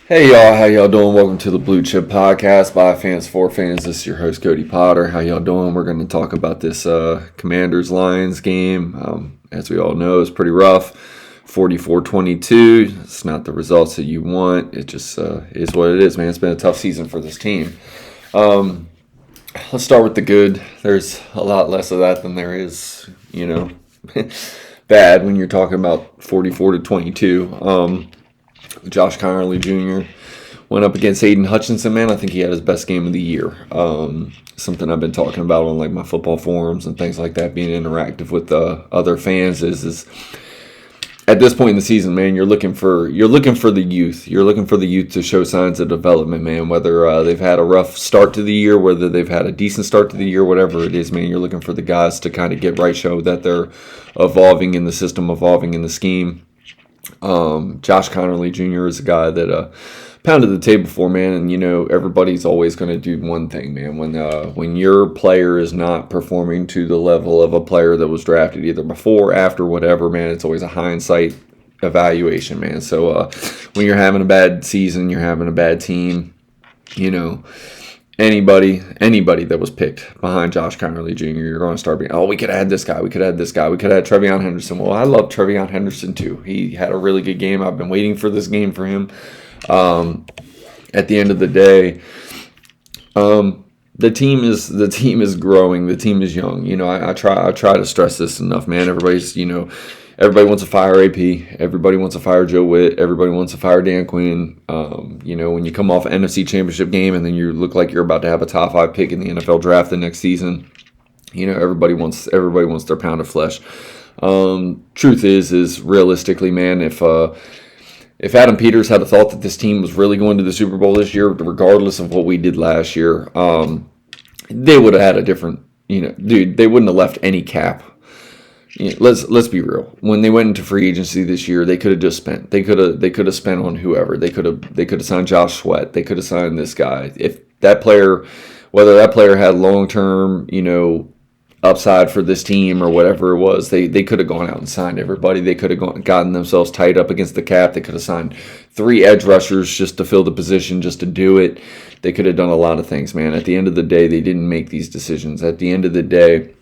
Hey y'all, how y'all doing? Welcome to the Blue Chip Podcast by fans for fans. This is your host Cody Potter. How y'all doing? We're going to talk about this Commanders-Lions game. As we all know, it's pretty rough. 44-22. It's not the results that you want. It just is what it is, man. It's been a tough season for this team. Let's start with the good. There's a lot less of that than there is, bad when you're talking about 44-22. Josh Connerly Jr. went up against Aiden Hutchinson, man. I think he had his best game of the year. Something I've been talking about on like my football forums and things like that, being interactive with other fans is at this point in the season, man, you're looking for the youth. You're looking for the youth to show signs of development, man. Whether they've had a rough start to the year, whether they've had a decent start to the year, whatever it is, man, you're looking for the guys to kind of get right, show that they're evolving in the system, evolving in the scheme. Josh Connerly Jr. is a guy that pounded the table for, man, and everybody's always going to do one thing, man. When your player is not performing to the level of a player that was drafted either before, after, whatever, man, it's always a hindsight evaluation, man. So when you're having a bad season, you're having a bad team, anybody that was picked behind Josh Connerly Jr., you're going to start being, we could have had this guy, we could have had this guy, we could have had Trevion Henderson. Well, I love Trevion Henderson too. He had a really good game. I've been waiting for this game for him. At the end of the day, the team is growing. The team is young. I try to stress this enough, man. Everybody wants to fire AP. Everybody wants to fire Joe Witt. Everybody wants to fire Dan Quinn. When you come off an NFC Championship game and then you look like you're about to have a top 5 pick in the NFL draft the next season, everybody wants their pound of flesh. Truth is realistically, man, if Adam Peters had a thought that this team was really going to the Super Bowl this year, regardless of what we did last year, they would have had a different, they wouldn't have left any cap. Let's be real. When they went into free agency this year, they could have just spent. They could have spent on whoever. They could have signed Josh Sweat. They could have signed this guy. If that player, whether that player had long term, upside for this team or whatever it was, they could have gone out and signed everybody. They could have gotten themselves tied up against the cap. They could have signed 3 edge rushers just to fill the position, just to do it. They could have done a lot of things, man. At the end of the day, they didn't make these decisions. At the end of the day,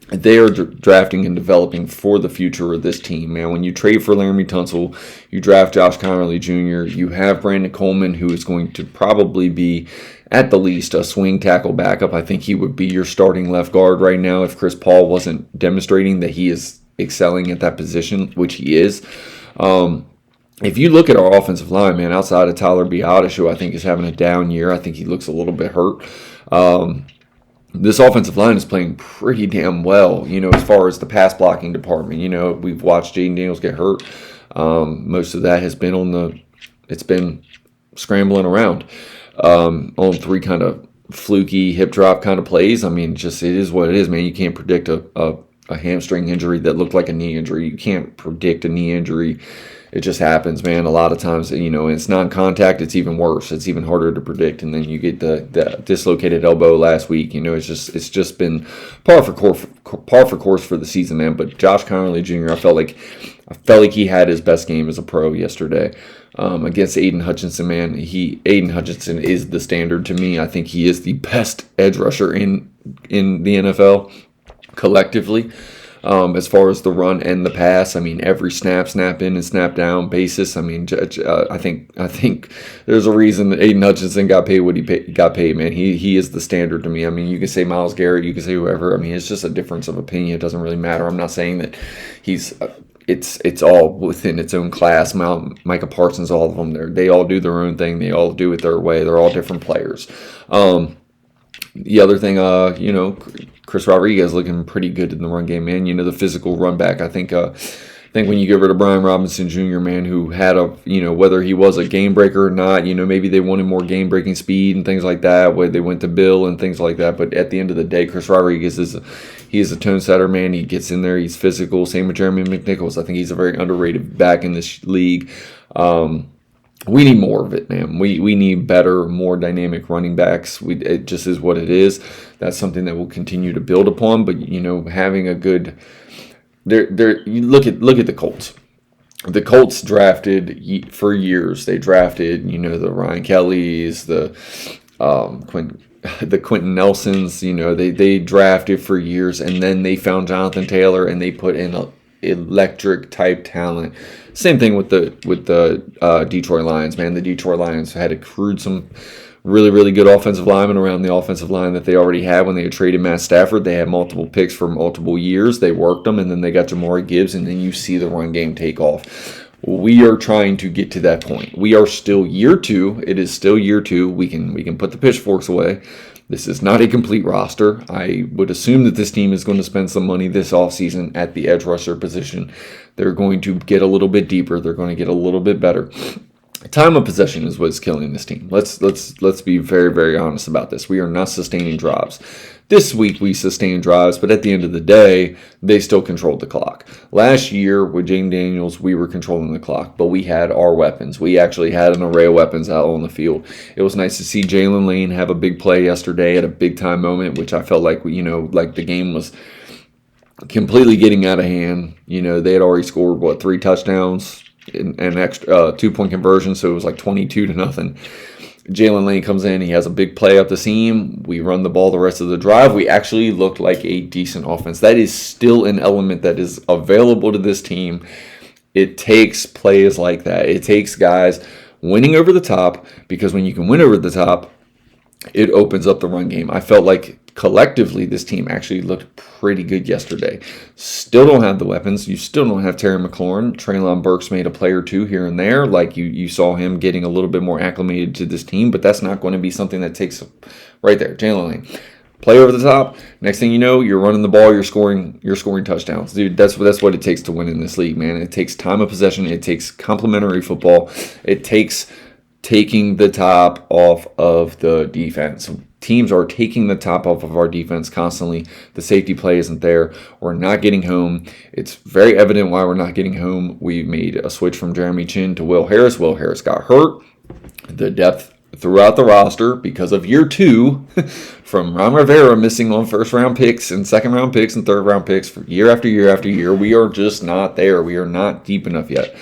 they are drafting and developing for the future of this team, man. When you trade for Laramie Tunsil, you draft Josh Connerly Jr., you have Brandon Coleman, who is going to probably be, at the least, a swing tackle backup. I think he would be your starting left guard right now if Chris Paul wasn't demonstrating that he is excelling at that position, which he is. If you look at our offensive line, man, outside of Tyler Biadasz, who I think is having a down year, I think he looks a little bit hurt. This offensive line is playing pretty damn well, as far as the pass blocking department. We've watched Jaden Daniels get hurt. Most of that has been it's been scrambling around on 3 kind of fluky hip drop kind of plays. I mean, it is what it is, man. You can't predict a hamstring injury that looked like a knee injury. You can't predict a knee injury. It just happens, man. A lot of times, it's non-contact. It's even worse. It's even harder to predict. And then you get the dislocated elbow last week. It's just been par for course for the season, man. But Josh Connerly Jr., I felt like he had his best game as a pro yesterday against Aiden Hutchinson, man. Aiden Hutchinson is the standard to me. I think he is the best edge rusher in the NFL collectively. As far as the run and the pass, I mean, every snap in and snap down basis. I mean, I think there's a reason that Aiden Hutchinson got paid what he got paid, man. He is the standard to me. I mean, you can say Myles Garrett, you can say whoever. I mean, it's just a difference of opinion. It doesn't really matter. I'm not saying that he's. It's all within its own class. Micah Parsons, all of them, they all do their own thing. They all do it their way. They're all different players. The other thing, Chris Rodriguez looking pretty good in the run game, man. The physical run back. I think when you get rid of Brian Robinson Jr., man, who had whether he was a game breaker or not, maybe they wanted more game breaking speed and things like that. Where they went to Bill and things like that. But at the end of the day, Chris Rodriguez is a tone setter, man. He gets in there. He's physical. Same with Jeremy McNichols. I think he's a very underrated back in this league. We need more of it, man. We need better, more dynamic running backs. It just is what it is. That's something that we'll continue to build upon. But having a good, you look at the Colts. the Colts drafted for years. They drafted, the Ryan Kellys, the Quentin Nelsons. They drafted for years, and then they found Jonathan Taylor, and they put in a electric type talent. Same thing with the Detroit Lions. Man, the Detroit Lions had accrued some really, really good offensive linemen around the offensive line that they already had when they had traded Matt Stafford. They had multiple picks for multiple years. They worked them, and then they got Jamari Gibbs, and then you see the run game take off. We are trying to get to that point. We are still year 2. It is still year 2. We can put the pitchforks away. This is not a complete roster. I would assume that this team is going to spend some money this offseason at the edge rusher position. They're going to get a little bit deeper. They're going to get a little bit better. Time of possession is what's killing this team. Let's be very, very honest about this. We are not sustaining drives. This week we sustained drives, but at the end of the day, they still controlled the clock. Last year with Jaden Daniels, we were controlling the clock, but we had our weapons. We actually had an array of weapons out on the field. It was nice to see Jalen Lane have a big play yesterday at a big time moment, which I felt like like the game was completely getting out of hand. They had already scored 3 touchdowns. An extra 2-point conversion, so it was like 22-0. Jalen Lane comes in, he has a big play up the seam. We run the ball the rest of the drive. We actually looked like a decent offense. That is still an element that is available to this team. It takes plays like that. It takes guys winning over the top, because when you can win over the top, it opens up the run game. I felt like collectively this team actually looked pretty good yesterday. Still don't have the weapons. You still don't have Terry McLaurin. Treylon Burks made a play or two here and there. Like you saw him getting a little bit more acclimated to this team, but that's not going to be something that takes right there. Jalen Lane. Play over the top. Next thing you know, you're running the ball. You're scoring touchdowns, dude. That's what it takes to win in this league, man. It takes time of possession. It takes complementary football. It takes taking the top off of the defense. Teams are taking the top off of our defense constantly. The safety play isn't there. We're not getting home. It's very evident why we're not getting home. We made a switch from Jeremy Chin to Will Harris. Will Harris got hurt. The depth throughout the roster because of year 2 from Ron Rivera missing on first-round picks and second-round picks and third-round picks for year after year after year. We are just not there. We are not deep enough yet.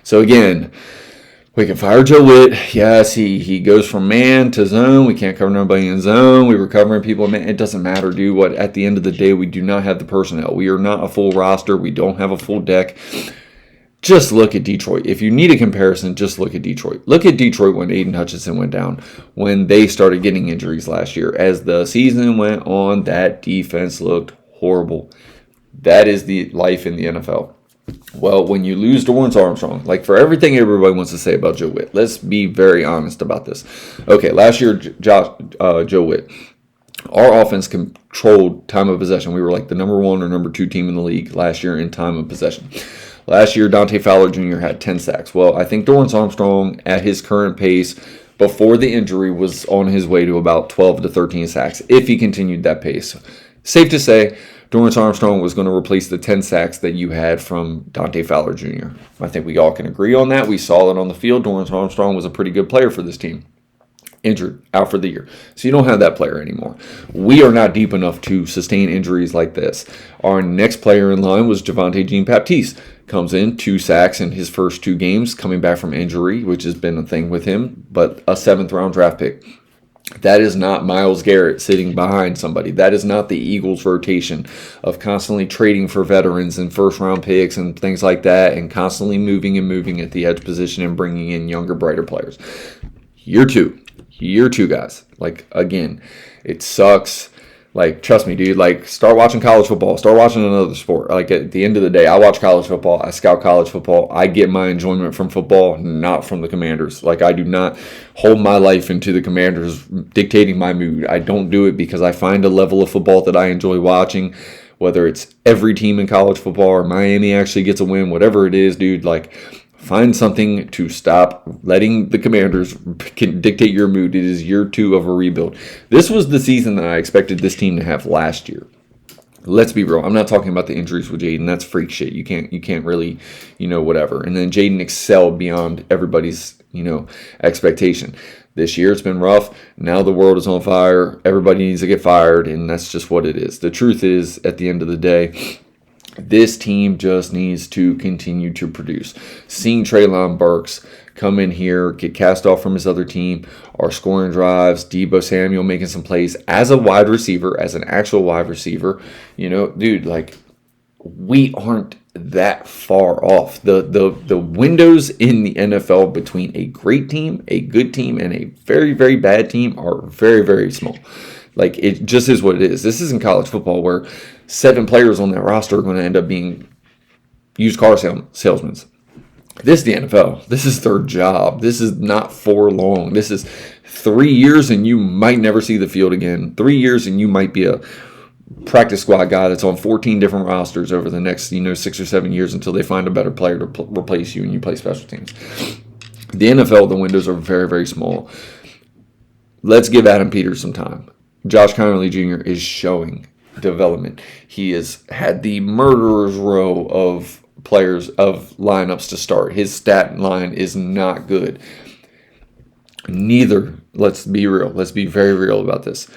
So again, we can fire Joe Witt. Yes, he goes from man to zone. We can't cover nobody in zone. We were covering people in man. It doesn't matter, dude. At the end of the day, we do not have the personnel. We are not a full roster. We don't have a full deck. Just look at Detroit. If you need a comparison, just look at Detroit. Look at Detroit when Aiden Hutchinson went down, when they started getting injuries last year. As the season went on, that defense looked horrible. That is the life in the NFL. Well, when you lose Dorrance Armstrong, like for everything everybody wants to say about Joe Witt, let's be very honest about this. Okay, last year, Joe Witt, our offense controlled time of possession. We were like the number 1 or number 2 team in the league last year in time of possession. Last year, Dante Fowler Jr. had 10 sacks. Well, I think Dorrance Armstrong, at his current pace, before the injury, was on his way to about 12 to 13 sacks if he continued that pace. Safe to say, Dorrance Armstrong was going to replace the 10 sacks that you had from Dante Fowler Jr. I think we all can agree on that. We saw it on the field. Dorrance Armstrong was a pretty good player for this team. Injured, out for the year. So you don't have that player anymore. We are not deep enough to sustain injuries like this. Our next player in line was Javonte Jean-Baptiste. Comes in, 2 sacks in his first 2 games, coming back from injury, which has been a thing with him, but a 7th-round draft pick. That is not Myles Garrett sitting behind somebody. That is not the Eagles' rotation of constantly trading for veterans and first-round picks and things like that, and constantly moving at the edge position and bringing in younger, brighter players. Year two, guys. Like, again, it sucks. Like, trust me, dude. Like, start watching college football. Start watching another sport. Like, at the end of the day, I watch college football. I scout college football. I get my enjoyment from football, not from the Commanders. Like, I do not hold my life into the Commanders dictating my mood. I don't do it because I find a level of football that I enjoy watching, whether it's every team in college football or Miami actually gets a win, whatever it is, dude. Like, find something to stop letting the Commanders dictate your mood. It is year 2 of a rebuild. This was the season that I expected this team to have last year. Let's be real. I'm not talking about the injuries with Jaden. That's freak shit. You can't really, whatever. And then Jaden excelled beyond everybody's, expectation. This year it's been rough. Now the world is on fire. Everybody needs to get fired, and that's just what it is. The truth is, at the end of the day, This team just needs to continue to produce. Seeing Treylon Burks come in here, get cast off from his other team, are scoring drives, Deebo Samuel making some plays as a wide receiver, as an actual wide receiver. Dude, like, we aren't that far off. The windows in the NFL between a great team, a good team, and a very, very bad team are very, very small. Like, it just is what it is. This isn't college football where 7 players on that roster are going to end up being used car salesmen. This is the NFL. This is their job. This is not for long. This is 3 years and you might never see the field again. 3 years and you might be a practice squad guy that's on 14 different rosters over the next 6 or 7 years until they find a better player to replace you and you play special teams. The NFL, the windows are very, very small. Let's give Adam Peters some time. Josh Connerly Jr. is showing development. He has had the murderer's row of players, of lineups to start. His stat line is not good. Neither, let's be real. Let's be very real about this.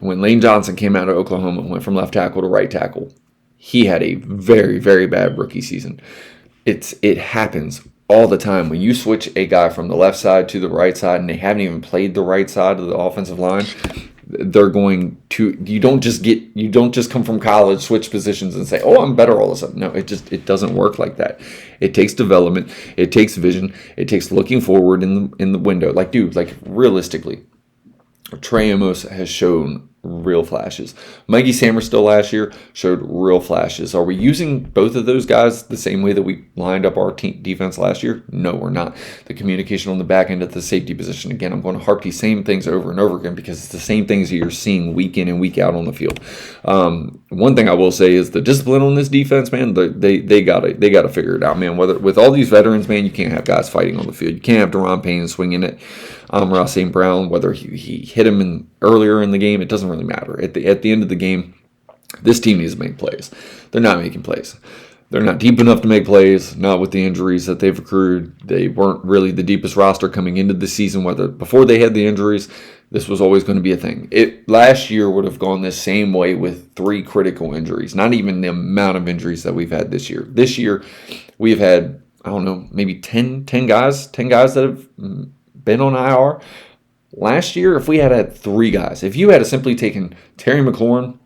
When Lane Johnson came out of Oklahoma and went from left tackle to right tackle, he had a very, very bad rookie season. It happens all the time. When you switch a guy from the left side to the right side and they haven't even played the right side of the offensive line, they're going to, you don't just come from college, switch positions and say, oh, I'm better all of a sudden. No, it doesn't work like that. It takes development. It takes vision. It takes looking forward in the window. Like, dude, like, realistically, Trey Amos has shown real flashes. Mikey Samerstill last year showed real flashes. Are we using both of those guys the same way that we lined up our defense last year? No, we're not. The communication on the back end at the safety position, again, I'm going to harp these same things over and over again because it's the same things that you're seeing week in and week out on the field. One thing I will say is the discipline on this defense, man, they gotta figure it out, man. Whether with all these veterans, man, you can't have guys fighting on the field. You can't have Deron Payne swinging it. Ross St. Brown, whether he hit him earlier in the game, it doesn't really matter. At the end of the game, this team needs to make plays. They're not making plays. They're not deep enough to make plays, not with the injuries that they've accrued. They weren't really the deepest roster coming into the season, whether before they had the injuries. This was always going to be a thing. Last year would have gone the same way with 3 critical injuries, not even the amount of injuries that we've had this year. This year, we've had, I don't know, maybe 10 guys that have been on IR. Last year, if we had 3 guys, if you had simply taken Terry McLaurin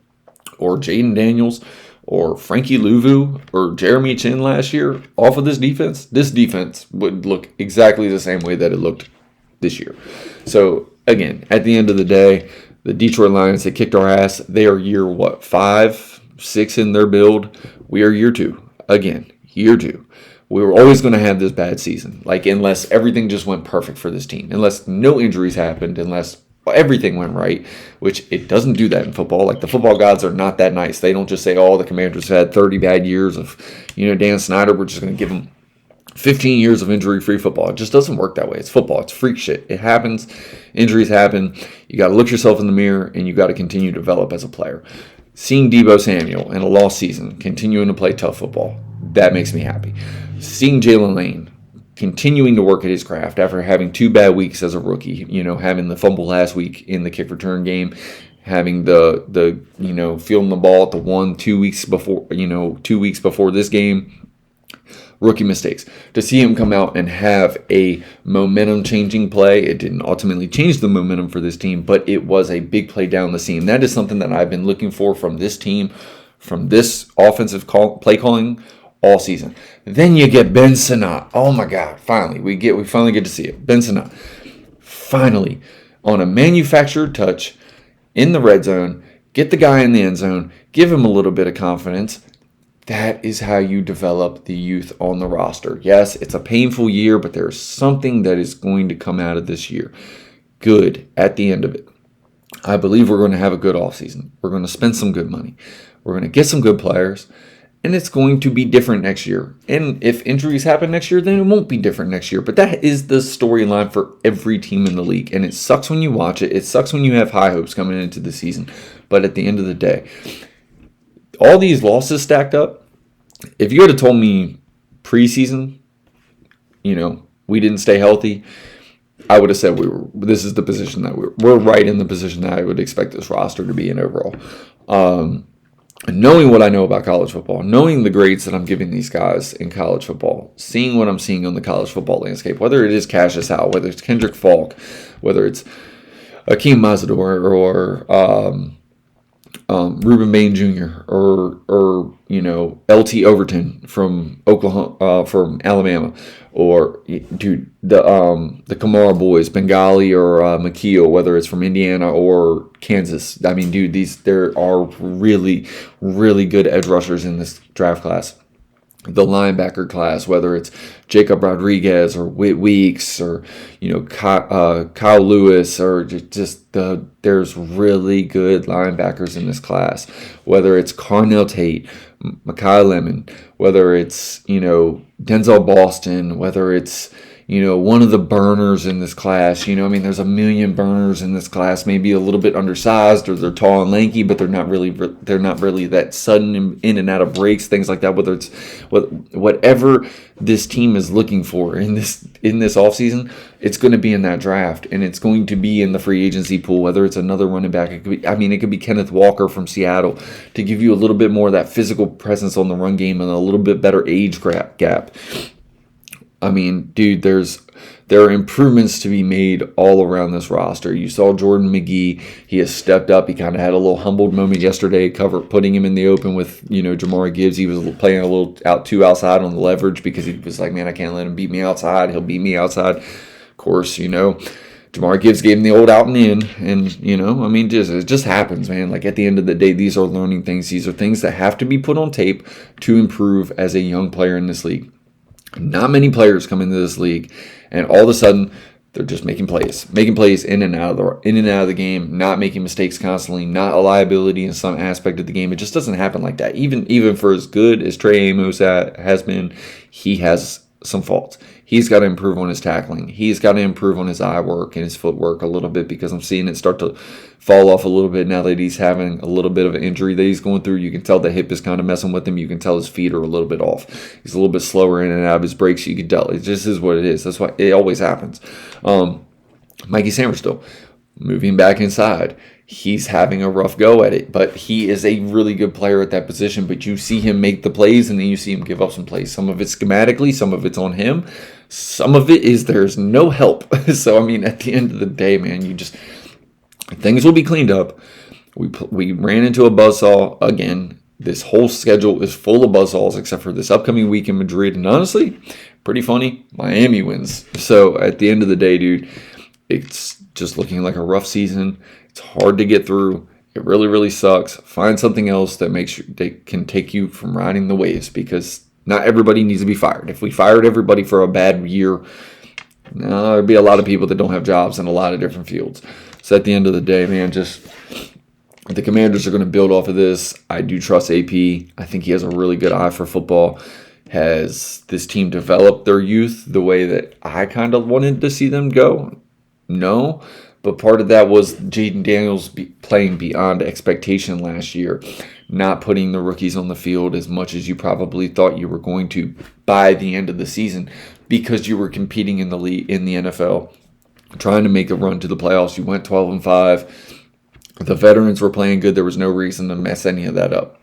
or Jaden Daniels or Frankie Louvu or Jeremy Chin last year off of this defense would look exactly the same way that it looked this year. So, again, at the end of the day, the Detroit Lions, they kicked our ass. They are year, 5, 6 in their build. We are year 2. Again, year 2. We were always going to have this bad season, like, unless everything just went perfect for this team, unless no injuries happened, unless everything went right, which it doesn't do that in football. Like, the football gods are not that nice. They don't just say, oh, the Commanders had 30 bad years of, Dan Snyder, we're just going to give them 15 years of injury-free football. It just doesn't work that way. It's football. It's freak shit. It happens. Injuries happen. You got to look yourself in the mirror, and you got to continue to develop as a player. Seeing Deebo Samuel in a lost season continuing to play tough football, that makes me happy. Seeing Jalen Lane continuing to work at his craft after having 2 bad weeks as a rookie, having the fumble last week in the kick return game, having the fielding the ball at the 2 weeks before, 2 weeks before this game, rookie mistakes. To see him come out and have a momentum-changing play, it didn't ultimately change the momentum for this team, but it was a big play down the seam. That is something that I've been looking for from this team, from this offensive play calling all season. Then you get Ben Sinnott. Oh my God! Finally, we finally get to see it. Ben Sinnott, finally, on a manufactured touch in the red zone, get the guy in the end zone, give him a little bit of confidence. That is how you develop the youth on the roster. Yes, it's a painful year, but there's something that is going to come out of this year good at the end of it. I believe we're going to have a good offseason. We're going to spend some good money. We're going to get some good players. And it's going to be different next year. And if injuries happen next year, then it won't be different next year. But that is the storyline for every team in the league. And it sucks when you watch it. It sucks when you have high hopes coming into the season. But at the end of the day, all these losses stacked up, if you had told me preseason, we didn't stay healthy, I would have said this is the position that we're right in the position that I would expect this roster to be in overall. knowing what I know about college football, knowing the grades that I'm giving these guys in college football, seeing what I'm seeing on the college football landscape, whether it is Cassius Howe, whether it's Kendrick Falk, whether it's Akeem Mazador or Reuben Bain Jr. or LT Overton from Oklahoma, from Alabama, or dude the Kamara boys, Bengali or McKeel, whether it's from Indiana or Kansas. I mean, dude, there are really really good edge rushers in this draft class. The linebacker class, whether it's Jacob Rodriguez or Whit Weeks or Kyle Lewis, or there's really good linebackers in this class. Whether it's Carnell Tate, Mekhi Lemon, whether it's Denzel Boston, whether it's one of the burners in this class. There's a million burners in this class, maybe a little bit undersized, or they're tall and lanky, but they're not really that sudden in and out of breaks, things like that. Whether it's whatever this team is looking for in this offseason, it's going to be in that draft, and it's going to be in the free agency pool. Whether it's another running back, it could be Kenneth Walker from Seattle to give you a little bit more of that physical presence on the run game and a little bit better age gap. I mean, dude, there are improvements to be made all around this roster. You saw Jordan McGee. He has stepped up. He kind of had a little humbled moment yesterday, putting him in the open with, Jamari Gibbs. He was playing a little outside on the leverage because he was like, man, I can't let him beat me outside. He'll beat me outside. Of course, Jamari Gibbs gave him the old out and in. And, it just happens, man. Like, at the end of the day, these are learning things. These are things that have to be put on tape to improve as a young player in this league. Not many players come into this league, and all of a sudden they're just making plays in and out of the game, not making mistakes constantly, not a liability in some aspect of the game. It just doesn't happen like that. Even for as good as Trey Amos has been, he has some faults. He's got to improve on his tackling. He's got to improve on his eye work and his footwork a little bit, because I'm seeing it start to fall off a little bit now that he's having a little bit of an injury that he's going through. You can tell the hip is kind of messing with him. You can tell his feet are a little bit off. He's a little bit slower in and out of his breaks. You can tell. It just is what it is. That's why it always happens. Mikey Samerstill, moving back inside. He's having a rough go at it, but he is a really good player at that position. But you see him make the plays, and then you see him give up some plays. Some of it's schematically, some of it's on him. Some of it is there's no help. So, at the end of the day, man, things will be cleaned up. We ran into a buzzsaw again. This whole schedule is full of buzzsaws except for this upcoming week in Madrid. And honestly, pretty funny, Miami wins. So at the end of the day, dude, it's just looking like a rough season. It's hard to get through. It really, really sucks. Find something else that can take you from riding the waves, because not everybody needs to be fired. If we fired everybody for a bad year, there'd be a lot of people that don't have jobs in a lot of different fields. So at the end of the day, man, the Commanders are going to build off of this. I do trust AP. I think he has a really good eye for football. Has this team developed their youth the way that I kind of wanted to see them go? No. But part of that was Jaden Daniels playing beyond expectation last year, not putting the rookies on the field as much as you probably thought you were going to by the end of the season, because you were competing in the league, in the NFL, trying to make a run to the playoffs. You went 12-5. The veterans were playing good. There was no reason to mess any of that up.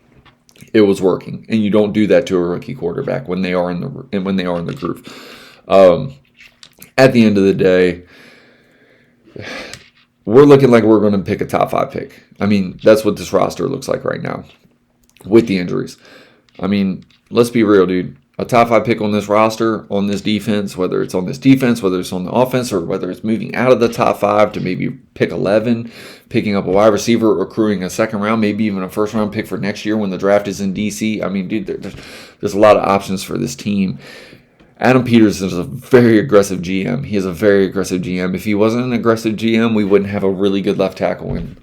It was working, and you don't do that to a rookie quarterback when they are in the groove. At the end of the day, we're looking like we're going to pick a top 5 pick. That's what this roster looks like right now with the injuries. Let's be real, dude. A top 5 pick on this roster, on this defense, whether it's on this defense, whether it's on the offense, or whether it's moving out of the top 5 to maybe pick 11, picking up a wide receiver, accruing a second round, maybe even a first round pick for next year when the draft is in DC. Dude, there's a lot of options for this team. Adam Peters is a very aggressive GM. He is a very aggressive GM. If he wasn't an aggressive GM, we wouldn't have a really good left tackle in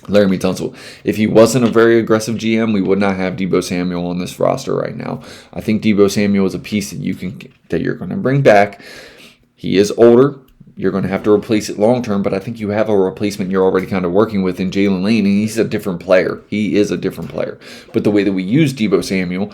Laramie Tunsil. If he wasn't a very aggressive GM, we would not have Deebo Samuel on this roster right now. I think Deebo Samuel is a piece that you're going to bring back. He is older. You're going to have to replace it long term, but I think you have a replacement you're already kind of working with in Jalen Lane, and he's a different player. He is a different player. But the way that we use Deebo Samuel,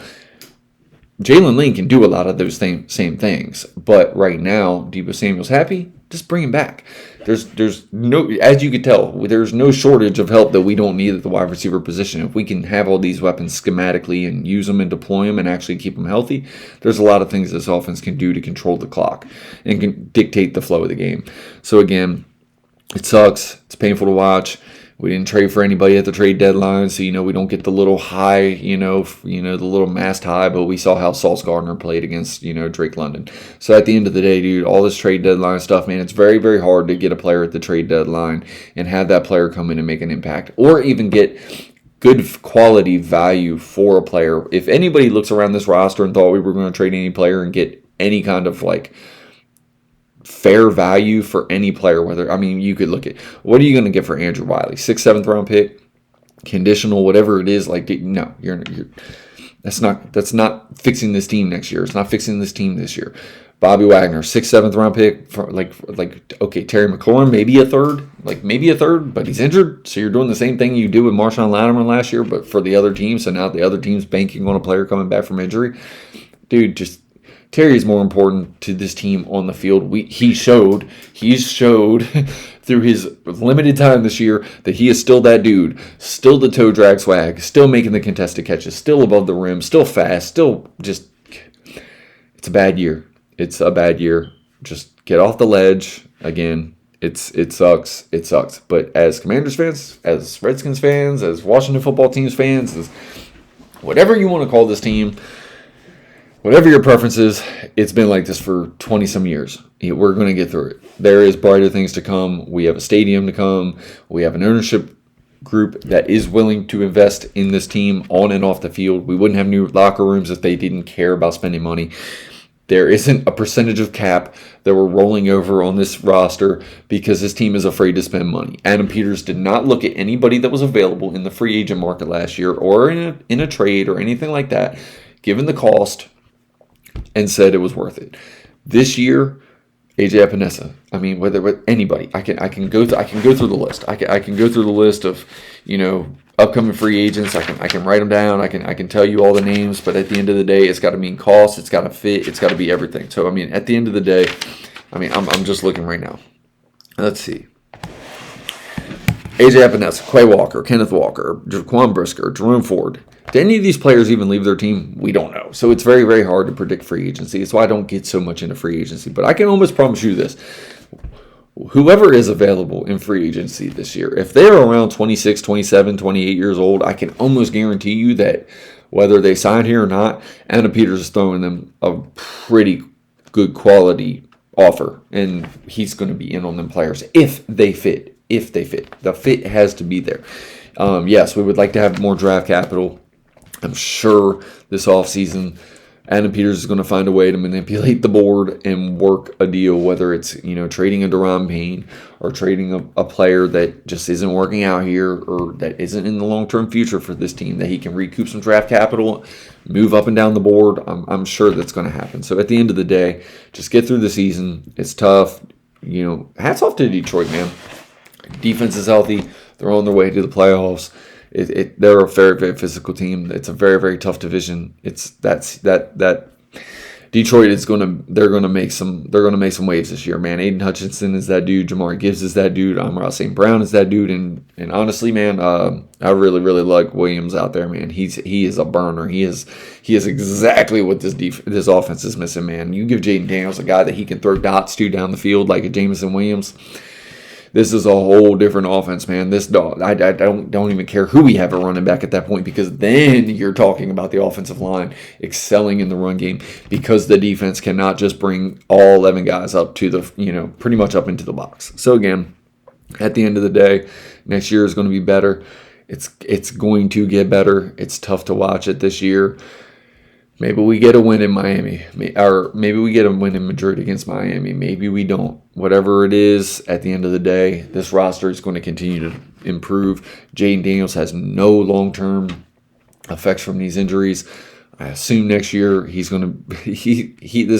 Jalen Lane can do a lot of those same things. But right now, Deebo Samuel's happy. just bring him back. There's no, as you could tell, there's no shortage of help that we don't need at the wide receiver position. If we can have all these weapons schematically and use them and deploy them and actually keep them healthy, there's a lot of things this offense can do to control the clock and can dictate the flow of the game. So again, it sucks. It's painful to watch. We didn't trade for anybody at the trade deadline, so we don't get the little high, the little mast high. But we saw how Sauce Gardner played against, Drake London. So at the end of the day, dude, all this trade deadline stuff, man, it's very, very hard to get a player at the trade deadline and have that player come in and make an impact, or even get good quality value for a player. If anybody looks around this roster and thought we were going to trade any player and get any kind of fair value for any player, you could look at, what are you going to get for Andrew Wiley? 6th, 7th round pick, conditional, whatever it is. No, you're that's not fixing this team next year. It's not fixing this team this year. Bobby Wagner, 6th, 7th round pick for okay, Terry McLaurin, maybe a third, but he's injured. So you're doing the same thing you do with Marshawn Lattimore last year, but for the other team. So now the other team's banking on a player coming back from injury. Dude, Terry is more important to this team on the field. He's showed through his limited time this year that he is still that dude, still the toe drag swag, still making the contested catches, still above the rim, still fast, still just. It's a bad year. It's a bad year. Just get off the ledge. Again, it sucks. It sucks. But as Commanders fans, as Redskins fans, as Washington football teams fans, as whatever you want to call this team, whatever your preference is, it's been like this for 20-some years. We're going to get through it. There is brighter things to come. We have a stadium to come. We have an ownership group that is willing to invest in this team on and off the field. We wouldn't have new locker rooms if they didn't care about spending money. There isn't a percentage of cap that we're rolling over on this roster because this team is afraid to spend money. Adam Peters did not look at anybody that was available in the free agent market last year or in a trade or anything like that, given the cost, and said it was worth it. This year, AJ Epinesa. Whether with anybody, I can go through the list. I can go through the list of upcoming free agents. I can write them down. I can tell you all the names. But at the end of the day, it's got to mean cost. It's got to fit. It's got to be everything. So at the end of the day, I'm just looking right now. Let's see. AJ Epinesa, Quay Walker, Kenneth Walker, Jaquan Brisker, Jerome Ford. Did any of these players even leave their team? We don't know. So it's very, very hard to predict free agency. It's why I don't get so much into free agency. But I can almost promise you this. Whoever is available in free agency this year, if they're around 26, 27, 28 years old, I can almost guarantee you that whether they sign here or not, Adam Peters is throwing them a pretty good quality offer. And he's going to be in on them players if they fit. The fit has to be there. Yes, we would like to have more draft capital. I'm sure this offseason, Adam Peters is going to find a way to manipulate the board and work a deal, whether it's trading a Deron Payne or trading a player that just isn't working out here or that isn't in the long-term future for this team, that he can recoup some draft capital, move up and down the board. I'm sure that's going to happen. So at the end of the day, just get through the season. It's tough. Hats off to Detroit, man. Defense is healthy. They're on their way to the playoffs. They're a very, very physical team. It's a very, very tough division. That Detroit is they're gonna make some waves this year, man. Aiden Hutchinson is that dude. Jamar Gibbs is that dude. Amon-Ra St. Brown is that dude. And honestly, man, I really, really like Williams out there, man. He is a burner. He is exactly what this offense is missing, man. You give Jaden Daniels a guy that he can throw dots to down the field like a Jameson Williams. This is a whole different offense, man. This dog, I don't even care who we have a running back at that point, because then you're talking about the offensive line excelling in the run game, because the defense cannot just bring all 11 guys up to the, pretty much up into the box. So again, at the end of the day, next year is going to be better. It's going to get better. It's tough to watch it this year. Maybe we get a win in Miami, or maybe we get a win in Madrid against Miami. Maybe we don't. Whatever it is, at the end of the day, this roster is going to continue to improve. Jaden Daniels has no long-term effects from these injuries. I assume next year this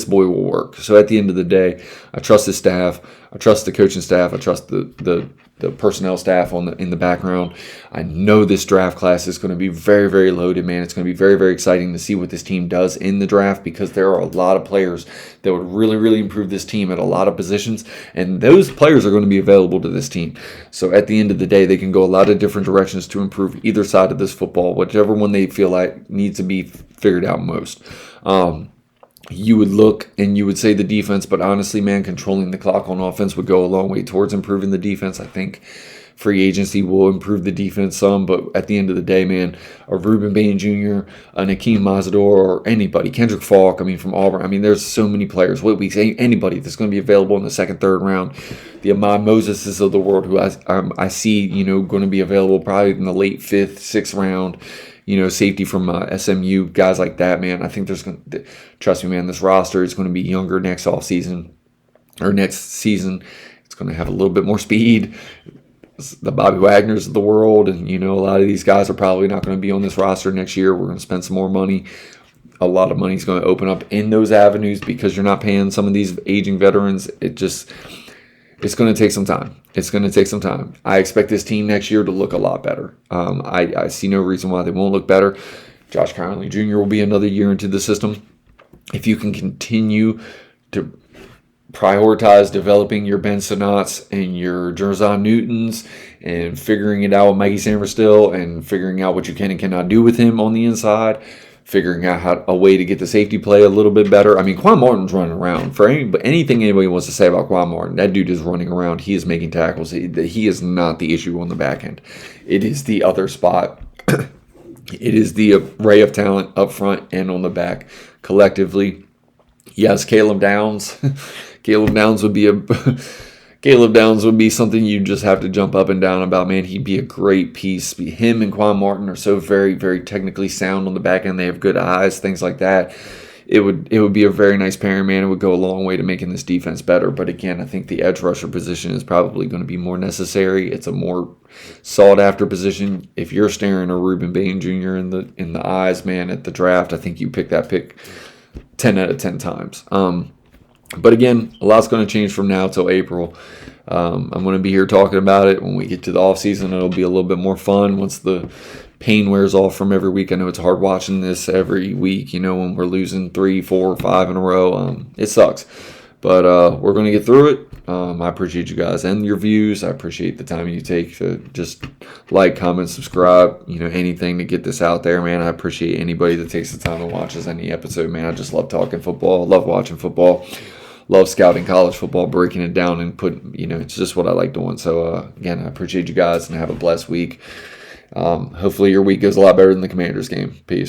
boy will work. So at the end of the day, I trust his staff. I trust the coaching staff. I trust the personnel staff in the background. I know this draft class is going to be very, very loaded, man. It's going to be very, very exciting to see what this team does in the draft, because there are a lot of players that would really, really improve this team at a lot of positions, and those players are going to be available to this team. So at the end of the day, they can go a lot of different directions to improve either side of this football, whichever one they feel like needs to be figured out most. You would look and you would say the defense, but honestly, man, controlling the clock on offense would go a long way towards improving the defense. I think free agency will improve the defense some, but at the end of the day, man, a Ruben Bain Jr., a Nakeem Mazador, or anybody, Kendrick Falk, I mean, from Auburn, I mean, there's so many players. What we say, anybody that's going to be available in the second, third round, the Ahmad Moseses of the world, who I see, going to be available probably in the late fifth, sixth round. Safety from SMU, guys like that, man. I think trust me, man, this roster is going to be younger next offseason or next season. It's going to have a little bit more speed. The Bobby Wagners of the world, and a lot of these guys are probably not going to be on this roster next year. We're going to spend some more money. A lot of money is going to open up in those avenues because you're not paying some of these aging veterans. It's going to take some time. It's going to take some time. I expect this team next year to look a lot better. I see no reason why they won't look better. Josh Conley Jr. will be another year into the system. If you can continue to prioritize developing your Ben Sinats and your Jerzon Newtons and figuring it out with Mikey Sammerstill and figuring out what you can and cannot do with him on the inside, figuring out a way to get the safety play a little bit better. I mean, Quan Martin's running around. For anything anybody wants to say about Quan Martin, that dude is running around. He is making tackles. He is not the issue on the back end. It is the other spot. It is the array of talent up front and on the back. Collectively, yes, Caleb Downs. Caleb Downs would be something you just have to jump up and down about, man. He'd be a great piece. Him and Quan Martin are so very, very technically sound on the back end. They have good eyes, things like that. It would be a very nice pairing, man. It would go a long way to making this defense better. But again, I think the edge rusher position is probably going to be more necessary. It's a more sought after position. If you're staring a Ruben Bain Jr. in the eyes, man, at the draft, I think you pick that pick 10 out of 10 times. But again, a lot's going to change from now till April. I'm going to be here talking about it when we get to the offseason. It'll be a little bit more fun once the pain wears off from every week. I know it's hard watching this every week, when we're losing 3, 4, 5 in a row. It sucks. But we're going to get through it. I appreciate you guys and your views. I appreciate the time you take to just like, comment, subscribe, anything to get this out there, man. I appreciate anybody that takes the time to watch any episode, man. I just love talking football. I love watching football. Love scouting college football, breaking it down and it's just what I like doing. So, again, I appreciate you guys and have a blessed week. Hopefully your week goes a lot better than the Commanders game. Peace.